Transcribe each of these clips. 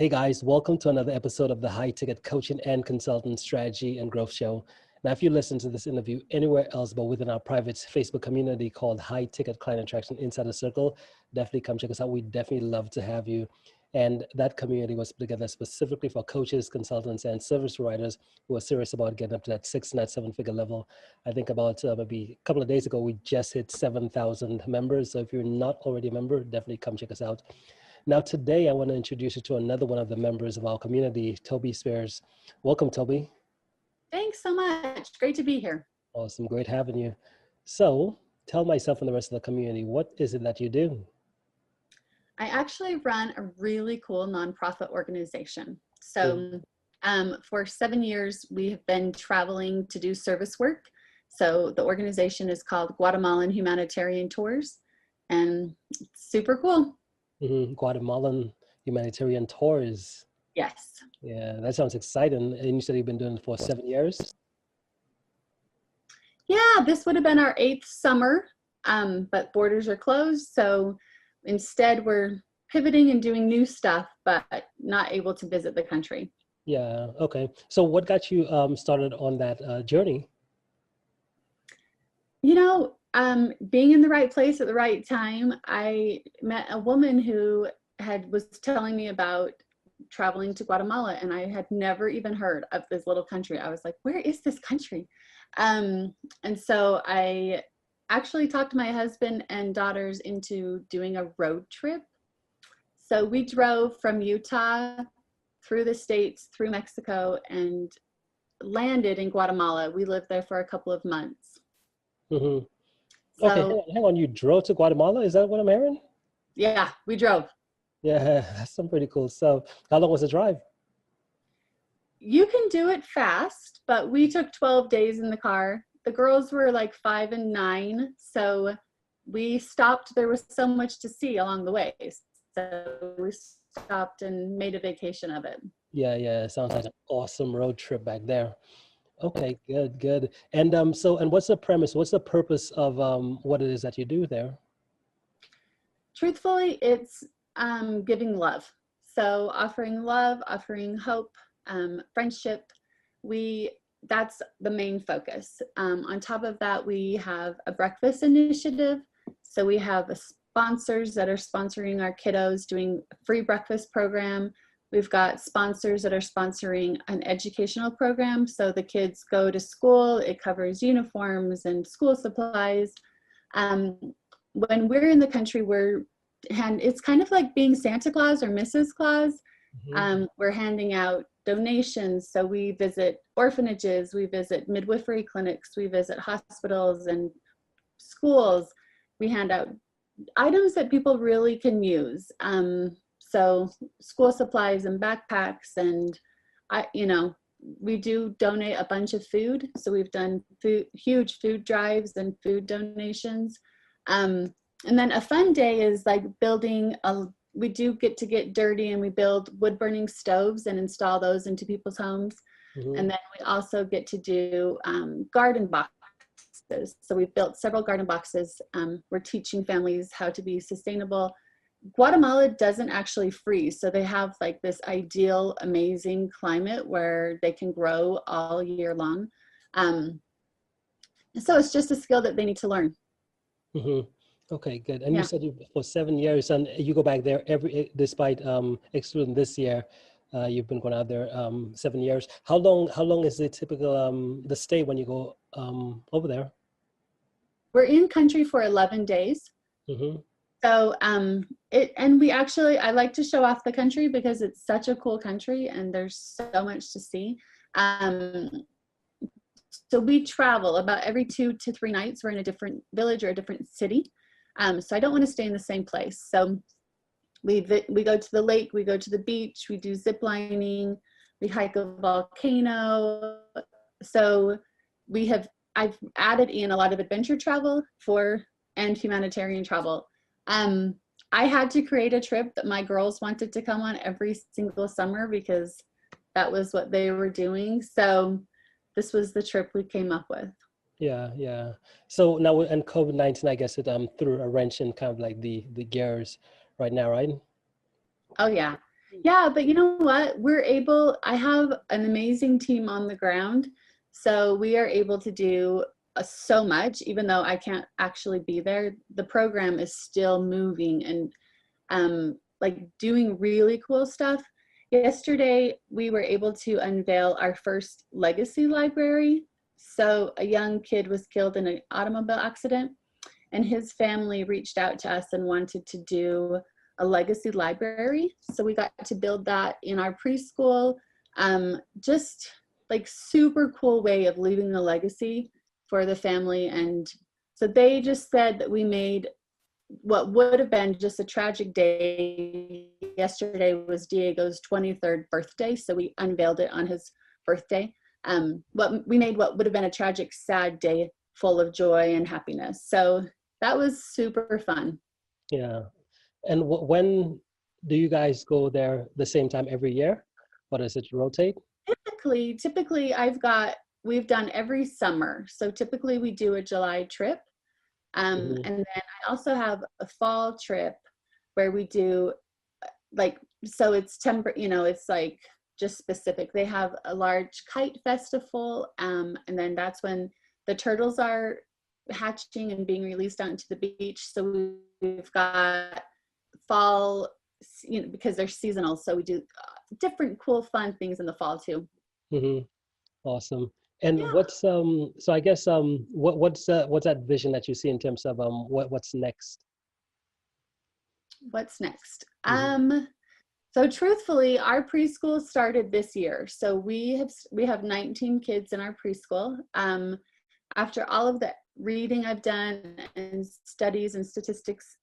Hey guys, welcome to another episode of the High Ticket Coaching and Consultant Strategy and Growth Show. Now, if you listen to this interview anywhere else but within our private Facebook community called High Ticket Client Attraction Insider Circle, definitely come check us out. We'd definitely love to have you. And that community was put together specifically for coaches, consultants, and service providers who are serious about getting up to that 6 and that 7-figure level. I think about maybe a couple of days ago, we just hit 7,000 members. So if you're not already a member, definitely come check us out. Now, today, I want to introduce you to another one of the members of our community, Tobie Spears. Welcome, Tobie. Thanks so much. Great to be here. Awesome. Great having you. So tell myself and the rest of the community, what is it that you do? I actually run a really cool nonprofit organization. So for 7 years, we have been traveling to do service work. So the organization is called Guatemalan Humanitarian Tours, and it's super cool. Guatemalan Humanitarian Tours. Yes. Yeah, that sounds exciting. And you said you've been doing it for 7 years? Yeah, this would have been our 8th summer, but borders are closed. So instead, we're pivoting and doing new stuff, but not able to visit the country. Yeah, okay. So what got you started on that journey? You know, being in the right place at the right time, I met a woman who was telling me about traveling to Guatemala, and I had never even heard of this little country. I was like, where is this country? And so I actually talked my husband and daughters into doing a road trip. So we drove from Utah through the States, through Mexico, and landed in Guatemala. We lived there for a couple of months. Mm-hmm. So, okay, hang on. You drove to Guatemala? Is that what I'm hearing? Yeah, we drove. Yeah, that's some pretty cool stuff. How long was the drive? You can do it fast, but we took 12 days in the car. The girls were like 5 and 9, so we stopped. There was so much to see along the way, so we stopped and made a vacation of it. Yeah, sounds like an awesome road trip back there. Okay, good. And and what's the premise? What's the purpose of what it is that you do there? Truthfully, it's giving love. So offering love, offering hope, friendship. That's the main focus. On top of that, we have a breakfast initiative. So we have sponsors that are sponsoring our kiddos, doing a free breakfast program. We've got sponsors that are sponsoring an educational program. So the kids go to school, it covers uniforms and school supplies. When we're in the country, it's kind of like being Santa Claus or Mrs. Claus. Mm-hmm. We're handing out donations. So we visit orphanages, we visit midwifery clinics, we visit hospitals and schools. We hand out items that people really can use. So school supplies and backpacks, and we do donate a bunch of food. So we've done huge food drives and food donations. And then a fun day is like we do get to get dirty, and we build wood burning stoves and install those into people's homes. Mm-hmm. And then we also get to do garden boxes. So we've built several garden boxes. We're teaching families how to be sustainable. Guatemala doesn't actually freeze. So they have like this ideal, amazing climate where they can grow all year long. So it's just a skill that they need to learn. Mm-hmm. Okay, good. And you said for 7 years, and you go back there despite excluding this year, you've been going out there 7 years. How long is the typical the stay when you go over there? We're in country for 11 days. Mm-hmm. So I like to show off the country because it's such a cool country and there's so much to see. So we travel about every 2 to 3 nights. We're in a different village or a different city. So I don't want to stay in the same place. So we go to the lake, we go to the beach, we do zip lining, we hike a volcano. So I've added in a lot of adventure travel and humanitarian travel. I had to create a trip that my girls wanted to come on every single summer because that was what they were doing. So this was the trip we came up with. Yeah. So now, and COVID-19, I guess it threw a wrench in kind of like the gears right now, right? Oh yeah. Yeah, but you know what? I have an amazing team on the ground. So we are able to do so much, even though I can't actually be there. The program is still moving and like doing really cool stuff. Yesterday, we were able to unveil our first legacy library. So a young kid was killed in an automobile accident, and his family reached out to us and wanted to do a legacy library. So we got to build that in our preschool. Just like super cool way of leaving a legacy for the family. And so they just said that we made what would have been just a tragic day. Yesterday was Diego's 23rd birthday, so we unveiled it on his birthday. What would have been a tragic, sad day full of joy and happiness. So that was super fun. Yeah. And when do you guys go there the same time every year? Or does it rotate? Typically we've done every summer. So typically we do a July trip. And then I also have a fall trip where we do so it's it's like just specific. They have a large kite festival. And then that's when the turtles are hatching and being released out into the beach. So we've got fall, because they're seasonal. So we do different cool, fun things in the fall too. Mm-hmm. Awesome. And Yeah. so I guess what's that vision that you see in terms of what's next? What's next? Mm-hmm. So truthfully, our preschool started this year. So we have 19 kids in our preschool. After all of the reading I've done and studies and statistics,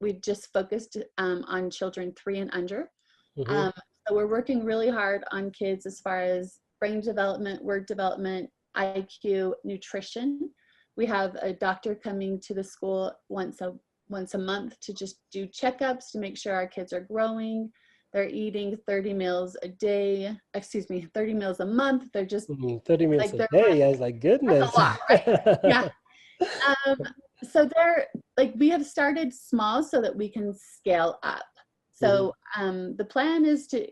we've just focused on children 3 and under. Mm-hmm. So we're working really hard on kids as far as brain development, word development, IQ, nutrition. We have a doctor coming to the school once a month to just do checkups to make sure our kids are growing. They're eating 30 meals a day, 30 meals a month. They're just 30 minutes like, a day. I was like, goodness. that's a lot, right? Yeah. So we have started small so that we can scale up. So the plan is to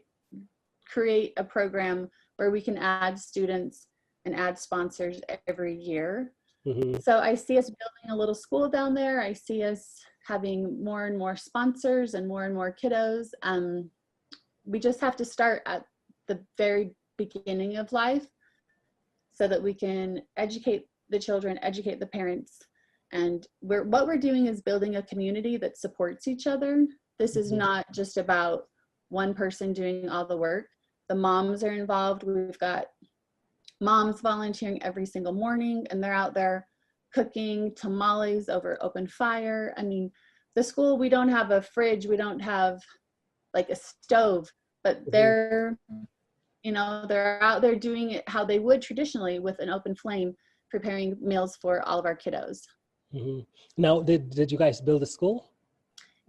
create a program where we can add students and add sponsors every year. So I see us building a little school down there. I see us having more and more sponsors and more kiddos. We just have to start at the very beginning of life so that we can educate the children, educate the parents. And what we're doing is building a community that supports each other. This is not just about one person doing all the work. The moms are involved. We've got moms volunteering every single morning, and they're out there cooking tamales over open fire. I mean, the school, we don't have a fridge, we don't have like a stove, but they're out there doing it how they would traditionally with an open flame, preparing meals for all of our kiddos. Now, did you guys build a school?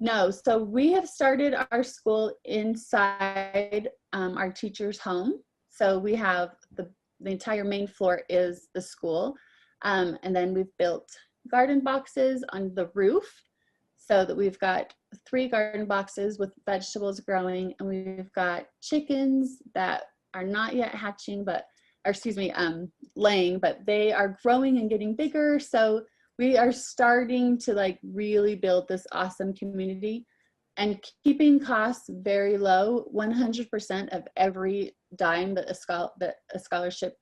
No, so we have started our school inside our teacher's home. So we have the entire main floor is the school. And then we've built garden boxes on the roof so that we've got 3 garden boxes with vegetables growing, and we've got chickens that are not yet hatching, laying, but they are growing and getting bigger. So we are starting to like really build this awesome community and keeping costs very low. 100% of every dime that a scholarship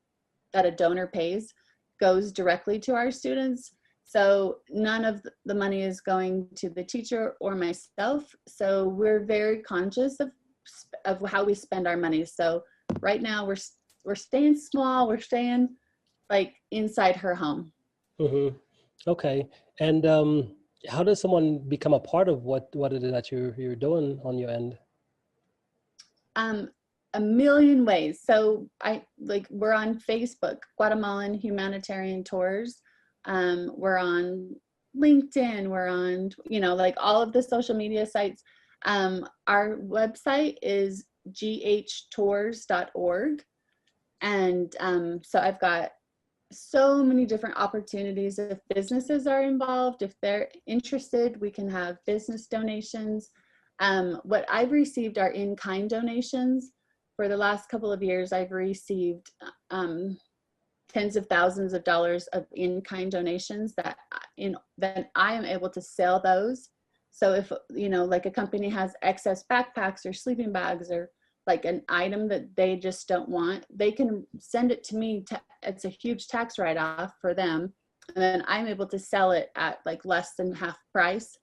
that a donor pays goes directly to our students. So none of the money is going to the teacher or myself. So we're very conscious of how we spend our money. So right now we're staying small. We're staying like inside her home. Okay. And how does someone become a part of what it is that you're doing on your end? A million ways. So we're on Facebook, Guatemalan Humanitarian Tours. We're on LinkedIn. We're on, all of the social media sites. Our website is ghtours.org. And so I've got so many different opportunities. If businesses are involved, if they're interested, we can have business donations. What I've received are in-kind donations. For the last couple of years, I've received tens of thousands of dollars of in-kind donations that I am able to sell those. So if, like a company has excess backpacks or sleeping bags or like an item that they just don't want, they can send it to me. It's a huge tax write-off for them. And then I'm able to sell it at like less than half price.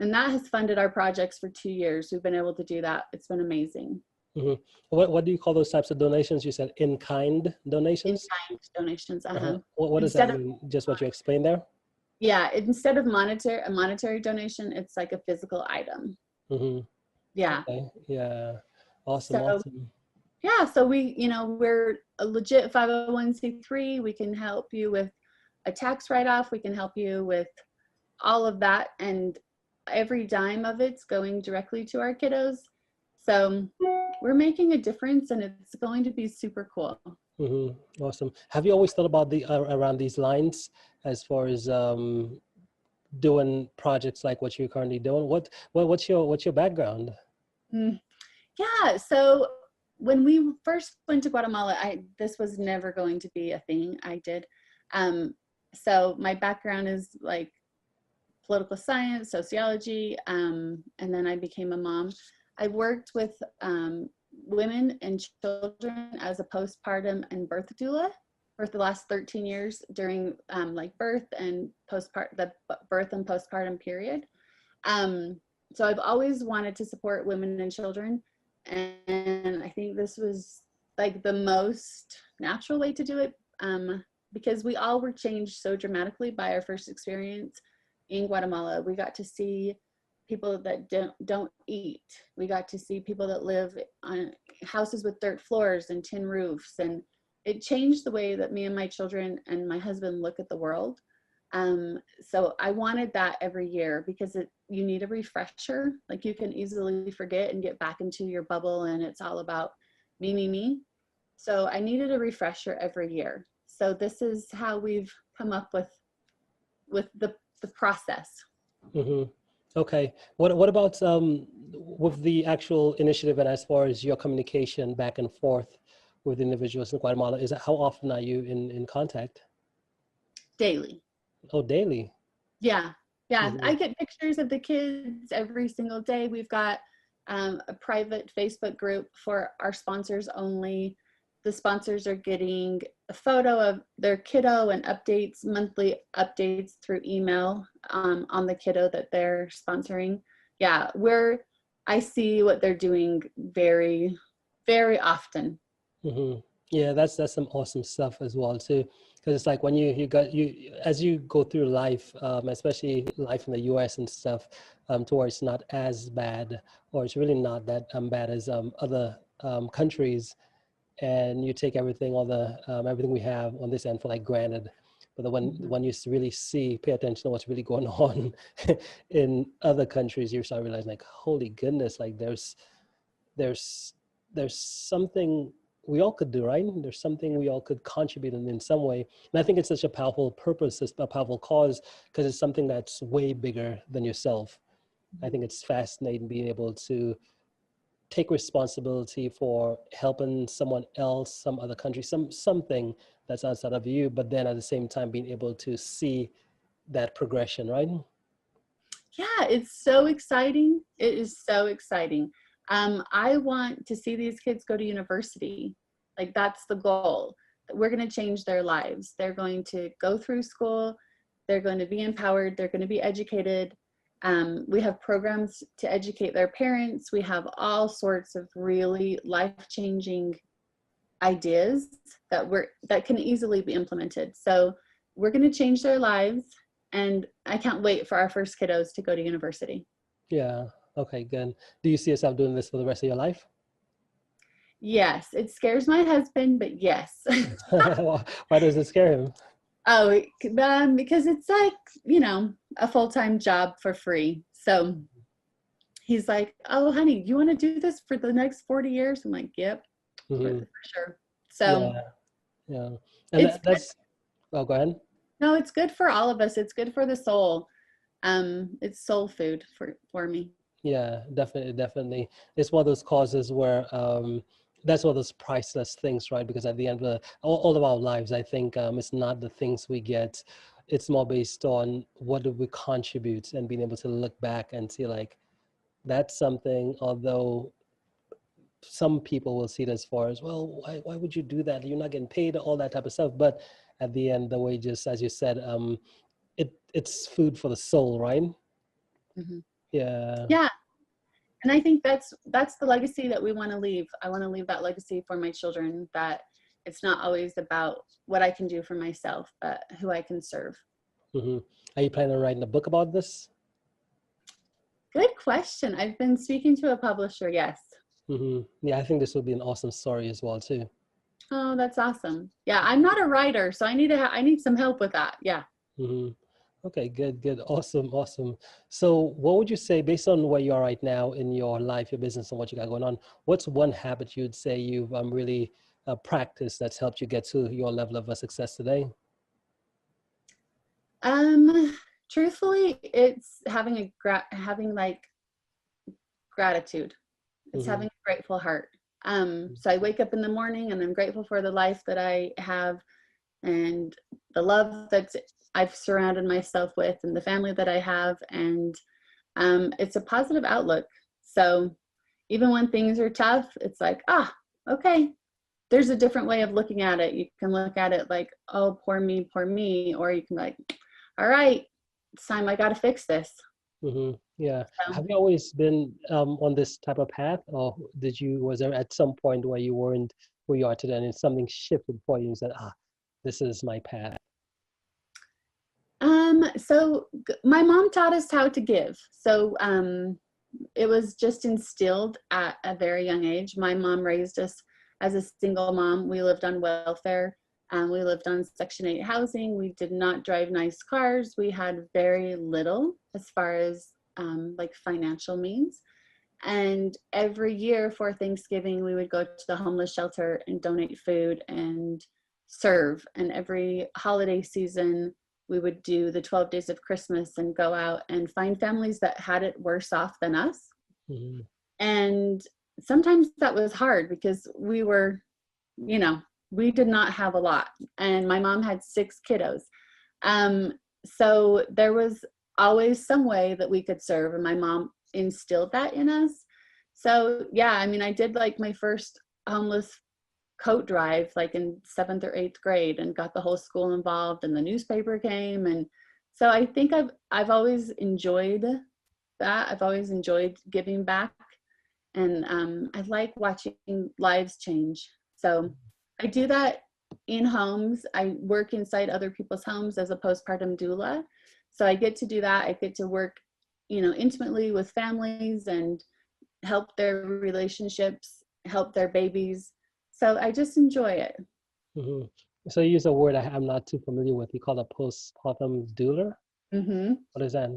And that has funded our projects for 2 years. We've been able to do that. It's been amazing. Mm-hmm. What do you call those types of donations? You said in-kind donations? In-kind donations, What does that mean? Just what you explained there? Yeah, instead of a monetary donation, it's like a physical item. Mm-hmm. Yeah. Okay. Yeah. Awesome. So, Awesome. yeah, so we're a legit 501c3. We can help you with a tax write-off. We can help you with all of that. And every dime of it's going directly to our kiddos. So we're making a difference, and it's going to be super cool. Mm-hmm. Awesome. Have you always thought about around these lines as far as doing projects like what you're currently doing? What's your background? Yeah, so when we first went to Guatemala, this was never going to be a thing I did. So my background is like political science, sociology, and then I became a mom. I worked with women and children as a postpartum and birth doula for the last 13 years during like birth and postpartum period. So I've always wanted to support women and children, and I think this was like the most natural way to do it, because we all were changed so dramatically by our first experience in Guatemala. We got to see people that don't eat. We got to see people that live on houses with dirt floors and tin roofs, and it changed the way that me and my children and my husband look at the world. So I wanted that every year because you need a refresher. Like you can easily forget and get back into your bubble, and it's all about me, me, me. So I needed a refresher every year. So this is how we've come up with the process. Mm-hmm. Okay. What about with the actual initiative and as far as your communication back and forth with individuals in Guatemala? How often are you in contact? Daily. Oh, daily. Yeah. Mm-hmm. I get pictures of the kids every single day. We've got a private Facebook group for our sponsors only. The sponsors are getting a photo of their kiddo and monthly updates through email on the kiddo that they're sponsoring. Yeah, I see what they're doing very, very often. Mm-hmm. Yeah, that's some awesome stuff as well too, because it's like when you as you go through life, especially life in the U.S. and stuff, to where it's not as bad, or it's really not that bad as other countries. And you take everything, everything we have on this end for like granted. But when you really pay attention to what's really going on in other countries, you start realizing like, holy goodness, like there's something we all could do, right? There's something we all could contribute in some way. And I think it's such a powerful purpose, it's a powerful cause, because it's something that's way bigger than yourself. I think it's fascinating being able to take responsibility for helping someone else, some other country, something that's outside of you, but then at the same time being able to see that progression, right? Yeah, it's so exciting. It is so exciting. I want to see these kids go to university. Like that's the goal. We're going to change their lives. They're going to go through school. They're going to be empowered. They're going to be educated. We have programs to educate their parents. We have all sorts of really life-changing ideas that can easily be implemented. So we're going to change their lives, and I can't wait for our first kiddos to go to university. Yeah. Okay, good. Do you see yourself doing this for the rest of your life? Yes, it scares my husband, but yes. Why does it scare him? Oh, because it's like, a full-time job for free. So he's like, oh, honey, you want to do this for the next 40 years? I'm like, yep, for sure. So yeah. And that's, oh, go ahead. No, it's good for all of us. It's good for the soul. It's soul food for me. Yeah, definitely, definitely. It's one of those causes where that's one of those priceless things, right? Because at the end of all of our lives, I think it's not the things we get. It's more based on what do we contribute and being able to look back and see like that's something, although some people will see it as far as, well, why would you do that? You're not getting paid, all that type of stuff. But at the end, the wages, as you said, it's food for the soul, right? Hmm. Yeah. Yeah. And I think that's the legacy that we want to leave. I want to leave that legacy for my children, that it's not always about what I can do for myself, but who I can serve. Hmm. Are you planning on writing a book about this? Good question. I've been speaking to a publisher, yes. Yeah, I think this would be an awesome story as well too. Oh, that's awesome. Yeah, I'm not a writer, so I need some help with that. Yeah. hmm Okay, good, good, awesome, awesome. So, what would you say, based on where you are right now in your life, your business, and what you got going on? What's one habit you'd say you've really practiced that's helped you get to your level of success today? Um, Truthfully, it's having like gratitude. It's hmm having a grateful heart. So I wake up in the morning and I'm grateful for the life that I have and the love that I've surrounded myself with and the family that I have. And it's a positive outlook. So even when things are tough, it's like, okay, there's a different way of looking at it. You can look at it like, oh, poor me. Or you can be like, all right, it's time I got to fix this. Yeah. So, Have you always been on this type of path, or was there at some point where you weren't where you are today and something shifted for you and said, this is my path? my mom taught us how to give. So it was just instilled at a very young age. My mom raised us as a single mom. We lived on welfare. We lived on Section 8 housing. We did not drive nice cars. We had very little as far as like financial means. And every year for Thanksgiving, we would go to the homeless shelter and donate food and serve. And every holiday season, we would do the 12 days of Christmas and go out and find families that had it worse off than us. hmm And sometimes that was hard because we were, you know, we did not have a lot. And my mom had 6 kiddos. Um, so there was always some way that we could serve. And my mom instilled that in us. So yeah, I mean, I did like my first homeless coat drive like in 7th or 8th grade and got the whole school involved and the newspaper came. And so I think I've always enjoyed that. I've always enjoyed giving back. And I like watching lives change. So I do that in homes. I work inside other people's homes as a postpartum doula. So I get to do that. I get to work, intimately with families and help their relationships, help their babies. So I just enjoy it. hmm So you use a word I'm not too familiar with. You call it postpartum doula. Hmm. What is that?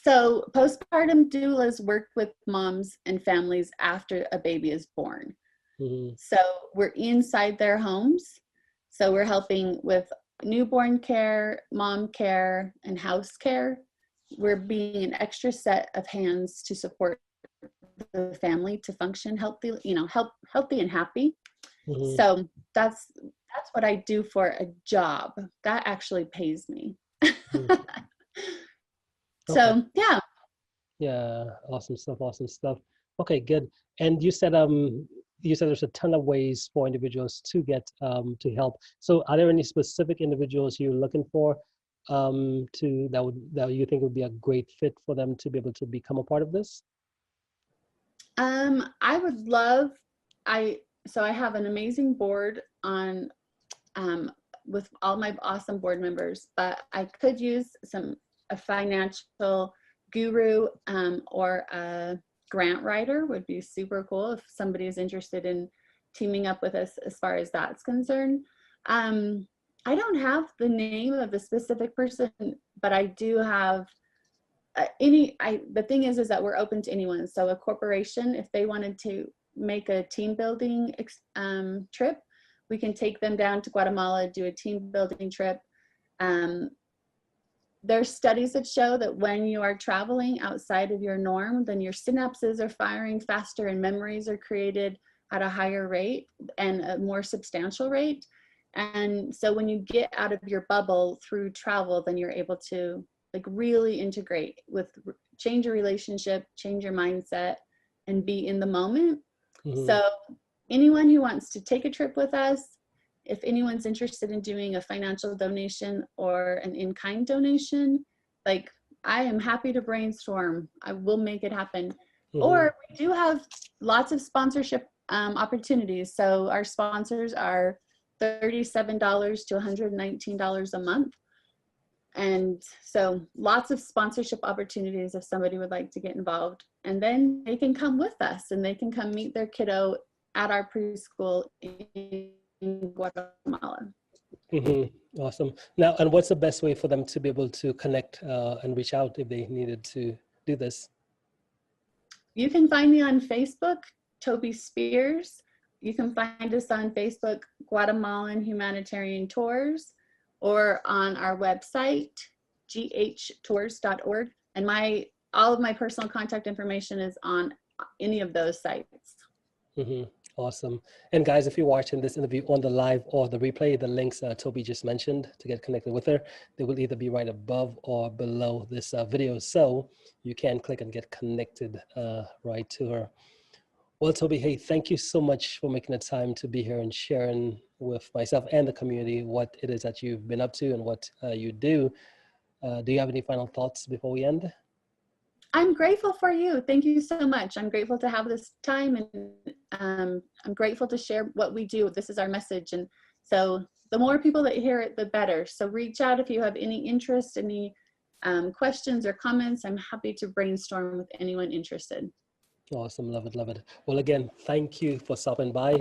So postpartum doulas work with moms and families after a baby is born. hmm So we're inside their homes. So we're helping with newborn care, mom care, and house care. We're being an extra set of hands to support the family to function healthy, healthy and happy. hmm So that's what I do for a job. That actually pays me. Okay. So yeah. Yeah. Awesome stuff. Awesome stuff. Okay, good. And you said there's a ton of ways for individuals to get to help. So are there any specific individuals you're looking for to that you think would be a great fit for them to be able to become a part of this? I would love, so I have an amazing board on, with all my awesome board members, but I could use a financial guru, or a grant writer would be super cool if somebody is interested in teaming up with us as far as that's concerned. I don't have the name of a specific person, but I do have the thing is that we're open to anyone. So a corporation, if they wanted to make a team building trip, we can take them down to Guatemala, do a team building trip. there's studies that show that when you are traveling outside of your norm, then your synapses are firing faster and memories are created at a higher rate and a more substantial rate. And so when you get out of your bubble through travel, then you're able to like really integrate with, change your relationship, change your mindset, and be in the moment. So anyone who wants to take a trip with us, if anyone's interested in doing a financial donation or an in-kind donation, like I am happy to brainstorm. I will make it happen. Or we do have lots of sponsorship opportunities. So our sponsors are $37 to $119 a month. And so lots of sponsorship opportunities if somebody would like to get involved. And then they can come with us and they can come meet their kiddo at our preschool in Guatemala. Awesome. Now, and what's the best way for them to be able to connect and reach out if they needed to do this? You can find me on Facebook, Tobie Spears. You can find us on Facebook, Guatemalan Humanitarian Tours, or on our website, ghtours.org. And all of my personal contact information is on any of those sites. Awesome. And guys, if you're watching this interview on the live or the replay, the links Tobie just mentioned to get connected with her, they will either be right above or below this video. So you can click and get connected right to her. Well, Tobie, hey, thank you so much for making the time to be here and sharing with myself and the community what it is that you've been up to and what you do. Do you have any final thoughts before we end? I'm grateful for you. Thank you so much. I'm grateful to have this time, and I'm grateful to share what we do. This is our message. And so the more people that hear it, the better. So reach out if you have any interest, any questions or comments. I'm happy to brainstorm with anyone interested. Awesome. Love it. Love it. Well, again, thank you for stopping by.